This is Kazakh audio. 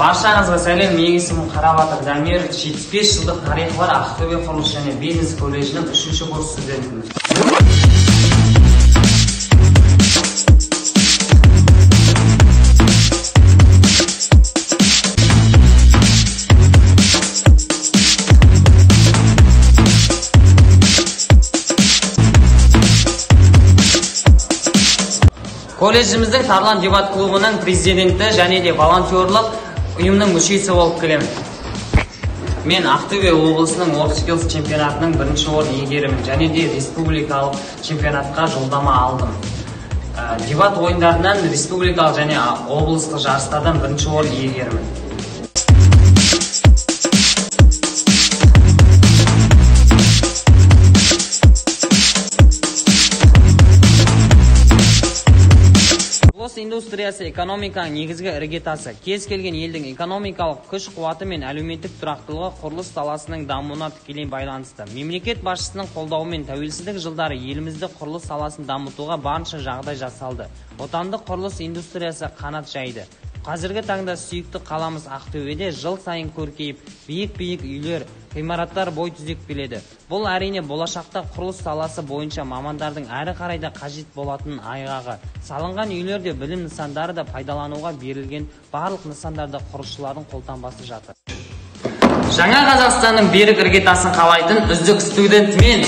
Баршаңызға сәлем, мен есімім Қарабатыр Дамир, 75 жылдық тарихы бар Ақтөбе құрылыс және бизнес колледжінің 3-ші курс студентімін. Колледжіміздің Тарлан дебат клубының президенті және де волонтерлық ұйымның мүшесі болып келемін. Мен Ақтөбе облысының WorldSkills чемпионатының 1-ші орын иегерімін және де республикалық чемпионатқа жолдама алдым. Дебат ойындарынан республикалық және облыстық жарыстардан 1-ші орын иегерімін. Құрылыс индустриясы экономиканың негізгі іргетасы. Кез келген елдің экономикалық күш-қуаты мен әлеуметтік тұрақтылығы құрылыс саласының дамуына тікелей байланысты. Мемлекет басшысының қолдауымен тәуелсіздік жылдары елімізде құрылыс саласын дамытуға барынша жағдай жасалды. Отандық құрылыс индустриясы қанат жайды. Қазіргі таңда сүйікті қаламыз Ақтөбеде жыл сайын көркейіп, биік-биік үйлер, ғимараттар бой түзеп келеді. Бұл әрине болашақта құрылыс саласы бойынша мамандардың әрі қарайда қажет болатынын айғағы. Салынған үйлерде білім нысандары да пайдалануға берілген, барлық нысандарда құрылысшылардың қолтаңбасы жатыр. Жаңа Қазақстанның берік іргетасын қалайтын үздік студент мен